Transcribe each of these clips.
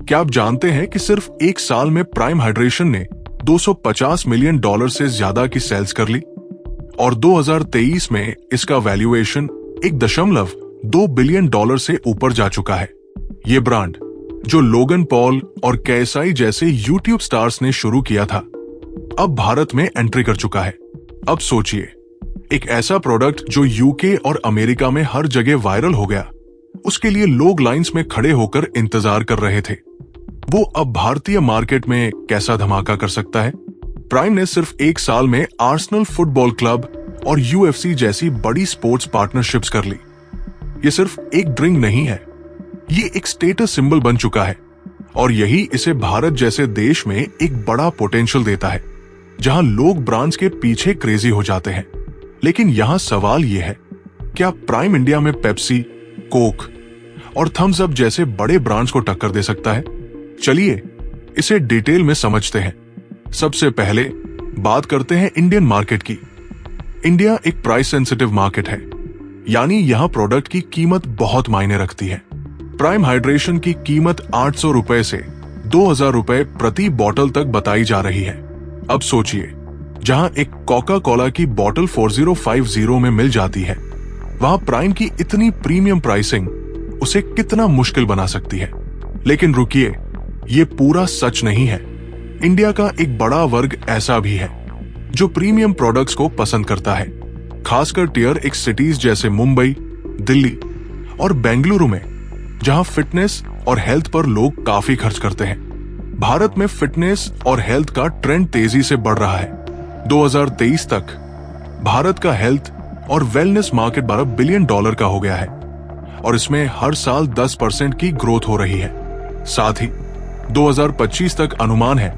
क्या आप जानते हैं कि सिर्फ एक साल में प्राइम हाइड्रेशन ने $250 मिलियन से ज्यादा की सेल्स कर ली और 2023 में इसका वैल्यूएशन 1.2 बिलियन से ऊपर जा चुका है। ये ब्रांड जो लोगन पॉल और केएसआई जैसे यूट्यूब स्टार्स ने शुरू किया था, अब भारत में एंट्री कर चुका है। अब सोचिए, एक ऐसा प्रोडक्ट जो यूके और अमेरिका में हर जगह वायरल हो गया, उसके लिए लोग लाइंस में खड़े होकर इंतजार कर रहे थे, वो अब भारतीय मार्केट में कैसा धमाका कर सकता है। प्राइम ने सिर्फ एक साल में आर्सेनल फुटबॉल क्लब और यूएफसी जैसी बड़ी स्पोर्ट्स पार्टनरशिप्स कर ली। ये सिर्फ एक ड्रिंक नहीं है, ये एक स्टेटस सिंबल बन चुका है और यही इसे भारत जैसे देश में एक बड़ा पोटेंशियल देता है, जहां लोग ब्रांड्स के पीछे क्रेजी हो जाते हैं। लेकिन यहां सवाल यह है, क्या प्राइम इंडिया में पेप्सी, कोक और थम्स अप जैसे बड़े ब्रांड्स को टक्कर दे सकता है? चलिए इसे डिटेल में समझते हैं। सबसे पहले बात करते हैं इंडियन मार्केट की। इंडिया एक प्राइस सेंसिटिव मार्केट है, यानी यहां प्रोडक्ट की कीमत बहुत मायने रखती है। प्राइम हाइड्रेशन की कीमत 800 रुपए से 2000 रुपए प्रति बॉटल तक बताई जा रही है। अब सोचिए, जहां एक कोका कोला की बॉटल 4050 में मिल जाती है, वहां प्राइम की इतनी प्रीमियम प्राइसिंग उसे कितना मुश्किल बना सकती है। लेकिन रुकिए, ये पूरा सच नहीं है। इंडिया का एक बड़ा वर्ग ऐसा भी है जो प्रीमियम प्रोडक्ट्स को पसंद करता है, खासकर टियर 1 सिटीज जैसे मुंबई, दिल्ली और बेंगलुरु में, जहां फिटनेस और हेल्थ पर लोग काफी खर्च करते हैं। भारत में फिटनेस और हेल्थ का ट्रेंड तेजी से बढ़ रहा है। 2023 तक भारत का हेल्थ और वेलनेस मार्केट $12 बिलियन का हो गया है और इसमें हर साल 10% की ग्रोथ हो रही है। साथ ही 2025 तक अनुमान है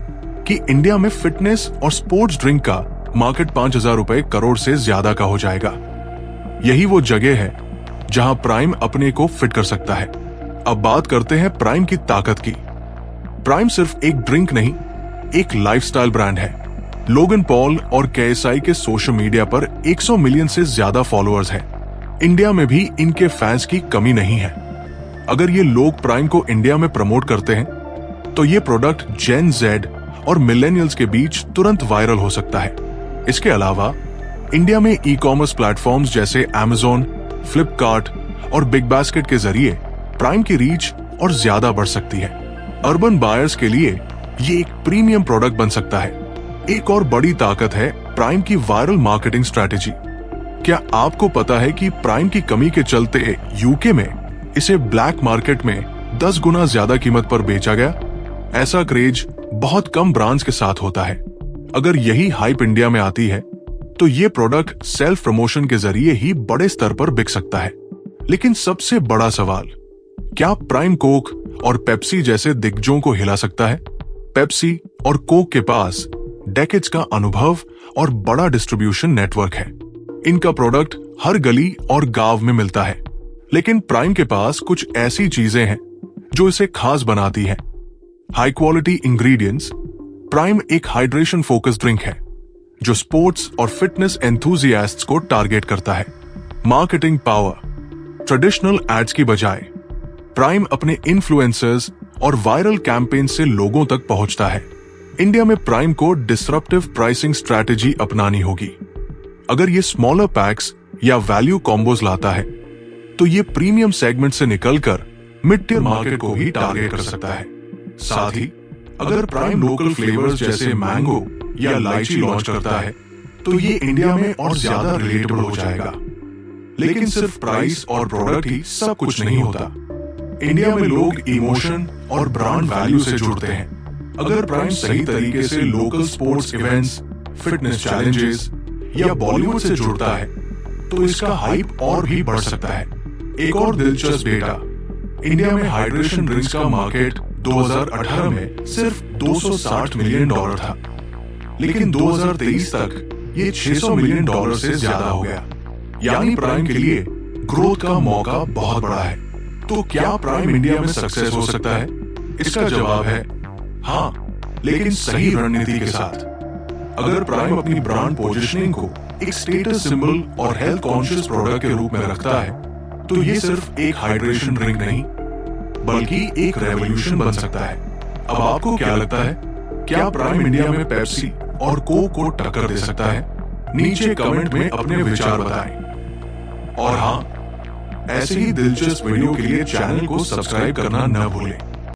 कि इंडिया में फिटनेस और स्पोर्ट्स ड्रिंक का मार्केट 5000 रुपए करोड़ से ज्यादा का हो जाएगा। यही वो जगह है जहां प्राइम अपने को फिट कर सकता है। अब बात करते हैं प्राइम की ताकत की। प्राइम सिर्फ एक ड्रिंक नहीं, एक लाइफस्टाइल ब्रांड है। लोगन पॉल और केएसआई के सोशल मीडिया पर 100 मिलियन से ज्यादा फॉलोअर्स हैं। इंडिया में भी इनके फैंस की कमी नहीं है। अगर ये लोग प्राइम को इंडिया में प्रमोट करते हैं, तो ये प्रोडक्ट जेन जेड और मिलेनियल्स के बीच तुरंत वायरल हो सकता है। इसके अलावा इंडिया में ई कॉमर्स प्लेटफॉर्म्स जैसे Amazon, फ्लिपकार्ट और बिग बास्केट के जरिए प्राइम की रीच और ज्यादा बढ़ सकती है। अर्बन बायर्स के लिए ये एक प्रीमियम प्रोडक्ट बन सकता है। एक और बड़ी ताकत है प्राइम की वायरल मार्केटिंग स्ट्रैटेजी। क्या आपको पता है कि प्राइम की कमी के चलते यूके में इसे ब्लैक मार्केट में 10 गुना ज्यादा कीमत पर बेचा गया? ऐसा क्रेज बहुत कम ब्रांड्स के साथ होता है। अगर यही हाइप इंडिया में आती है, तो ये प्रोडक्ट सेल्फ प्रमोशन के जरिए ही बड़े स्तर पर बिक सकता है। लेकिन सबसे बड़ा सवाल, क्या प्राइम कोक और पेप्सी जैसे दिग्गजों को हिला सकता है? पेप्सी और कोक के पास डेकेड्स का अनुभव और बड़ा डिस्ट्रीब्यूशन नेटवर्क है। इनका प्रोडक्ट हर गली और गांव में मिलता है। लेकिन प्राइम के पास कुछ ऐसी चीजें हैं जो इसे खास बनाती हैं। High quality ingredients. प्राइम एक हाइड्रेशन फोकस ड्रिंक है जो स्पोर्ट्स और फिटनेस एंथुजियास्ट्स को टारगेट करता है। Marketing power. ट्रेडिशनल एड्स की बजाय प्राइम अपने इन्फ्लुएंसर्स और वायरल कैंपेन से लोगों तक पहुंचता है। इंडिया में प्राइम को डिसरप्टिव प्राइसिंग स्ट्रैटेजी अपनानी होगी। अगर ये स्मॉलर पैक्स या वैल्यू कॉम्बोज लाता है, तो ये प्रीमियम सेगमेंट से निकलकर मिड टियर मार्केट को भी टारगेट कर सकता है। साथ ही अगर प्राइम लोकल फ्लेवर्स जैसे मैंगो या इलायची लॉन्च करता है, तो ये इंडिया में और ज्यादा रिलेटेबल हो जाएगा। लेकिन सिर्फ प्राइस और प्रोडक्ट ही सब कुछ नहीं होता। इंडिया में लोग इमोशन और ब्रांड वैल्यू से जुड़ते हैं। अगर प्राइम सही तरीके से local sports events, fitness challenges या बॉलीवुड से जुड़ता है, तो इसका हाइप और भी बढ़ सकता है। एक और दिलचस्प डेटा, इंडिया में हाइड्रेशन ड्रिंक्स का मार्केट 2018 में सिर्फ $260 मिलियन था, लेकिन 2023 तक ये $600 मिलियन से ज्यादा हो गया। यानी प्राइम के लिए ग्रोथ का मौका बहुत बड़ा है। तो क्या प्राइम इंडिया में सक्सेस हो सकता है? इसका जवाब है हाँ, लेकिन सही रणनीति के साथ। अगर प्राइम अपनी ब्रांड पोजीशनिंग को एक स्टेटस सिंबल और हेल्थ कॉन्शियस प्रोडक्ट के रूप में रखता है, तो ये सिर्फ एक हाइड्रेशन ड्रिंक नहीं, बल्कि एक रेवोल्यूशन बन सकता है। अब आपको क्या लगता है, क्या प्राइम इंडिया में पेप्सी और कोक को टक्कर दे सकता है? नीचे कमेंट में अपने विचार बताएं। और हाँ, ऐसे ही दिलचस्प वीडियो के लिए चैनल को सब्सक्राइब करना न भूलें।